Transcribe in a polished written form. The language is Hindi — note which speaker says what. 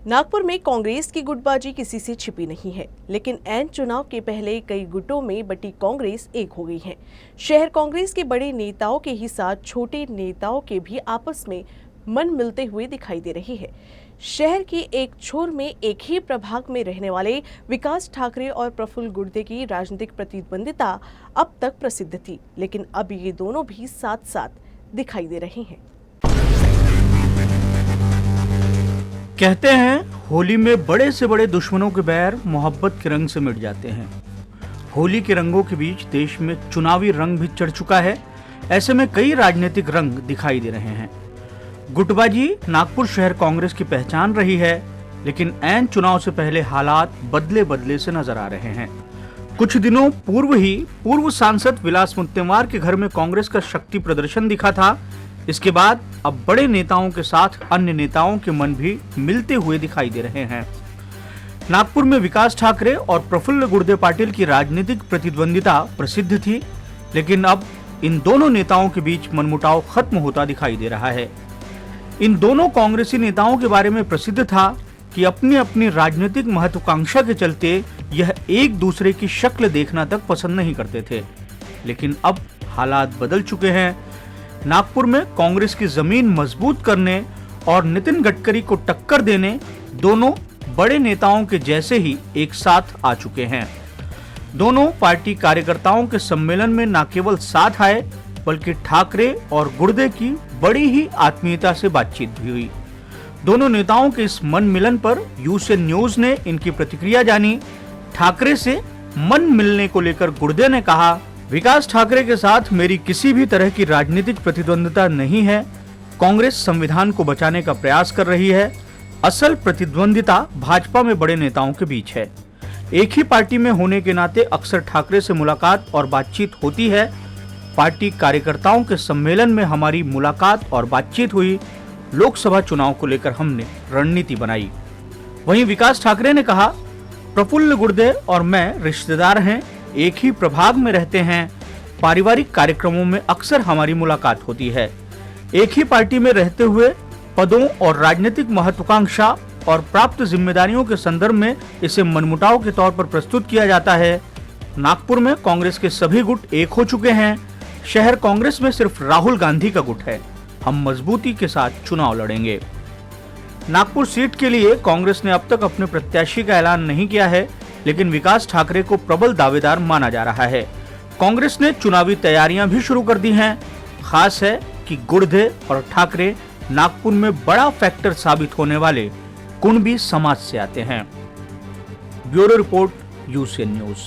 Speaker 1: नागपुर में कांग्रेस की गुटबाजी किसी से छिपी नहीं है, लेकिन ऐन चुनाव के पहले कई गुटों में बटी कांग्रेस एक हो गई है। शहर कांग्रेस के बड़े नेताओं के ही साथ छोटे नेताओं के भी आपस में मन मिलते हुए दिखाई दे रही है। शहर की एक छोर में एक ही प्रभाग में रहने वाले विकास ठाकरे और प्रफुल्ल गुर्दे की राजनीतिक प्रतिद्वंदिता अब तक प्रसिद्ध थी, लेकिन अब ये दोनों भी साथ साथ दिखाई दे रहे हैं।
Speaker 2: कहते हैं होली में बड़े से बड़े दुश्मनों के बैर मोहब्बत के रंग से मिट जाते हैं। होली के रंगों के बीच देश में चुनावी रंग भी चढ़ चुका है। ऐसे में कई राजनीतिक रंग दिखाई दे रहे हैं। गुटबाजी नागपुर शहर कांग्रेस की पहचान रही है, लेकिन ऐन चुनाव से पहले हालात बदले बदले से नजर आ रहे हैं। कुछ दिनों पूर्व ही पूर्व सांसद विलास मुत्तेमवार के घर में कांग्रेस का शक्ति प्रदर्शन दिखा था। इसके बाद अब बड़े नेताओं के साथ अन्य नेताओं के मन भी मिलते हुए दिखाई दे रहे हैं। नागपुर में विकास ठाकरे और प्रफुल्ल गुर्दे पाटिल की राजनीतिक प्रतिद्वंदिता प्रसिद्ध थी, लेकिन अब इन दोनों नेताओं के बीच मनमुटाव खत्म होता दिखाई दे रहा है। इन दोनों कांग्रेसी नेताओं के बारे में प्रसिद्ध था कि अपनी अपनी राजनीतिक महत्वाकांक्षा के चलते यह एक दूसरे की शक्ल देखना तक पसंद नहीं करते थे, लेकिन अब हालात बदल चुके हैं। नागपुर में कांग्रेस की जमीन मजबूत करने और नितिन गडकरी को टक्कर देने दोनों बड़े नेताओं के जैसे ही एक साथ आ चुके हैं। दोनों पार्टी कार्यकर्ताओं के सम्मेलन में न केवल साथ आए, बल्कि ठाकरे और गुर्दे की बड़ी ही आत्मीयता से बातचीत भी हुई। दोनों नेताओं के इस मन मिलन पर यूएसएन न्यूज ने इनकी प्रतिक्रिया जानी। ठाकरे से मन मिलने को लेकर गुर्दे ने कहा, विकास ठाकरे के साथ मेरी किसी भी तरह की राजनीतिक प्रतिद्वंदिता नहीं है। कांग्रेस संविधान को बचाने का प्रयास कर रही है। असल प्रतिद्वंदिता भाजपा में बड़े नेताओं के बीच है। एक ही पार्टी में होने के नाते अक्सर ठाकरे से मुलाकात और बातचीत होती है। पार्टी कार्यकर्ताओं के सम्मेलन में हमारी मुलाकात और बातचीत हुई। लोकसभा चुनाव को लेकर हमने रणनीति बनाई। वहीं विकास ठाकरे ने कहा, प्रफुल्ल गुर्दे और मैं रिश्तेदार हैं, एक ही प्रभाग में रहते हैं। पारिवारिक कार्यक्रमों में अक्सर हमारी मुलाकात होती है। एक ही पार्टी में रहते हुए पदों और राजनीतिक महत्वाकांक्षा और प्राप्त जिम्मेदारियों के संदर्भ में इसे मनमुटाव के तौर पर प्रस्तुत किया जाता है। नागपुर में कांग्रेस के सभी गुट एक हो चुके हैं। शहर कांग्रेस में सिर्फ राहुल गांधी का गुट है। हम मजबूती के साथ चुनाव लड़ेंगे। नागपुर सीट के लिए कांग्रेस ने अब तक अपने प्रत्याशी का ऐलान नहीं किया है, लेकिन विकास ठाकरे को प्रबल दावेदार माना जा रहा है। कांग्रेस ने चुनावी तैयारियां भी शुरू कर दी हैं। खास है कि गुर्दे और ठाकरे नागपुर में बड़ा फैक्टर साबित होने वाले कुणबी समाज से आते हैं। Bureau report, USN news.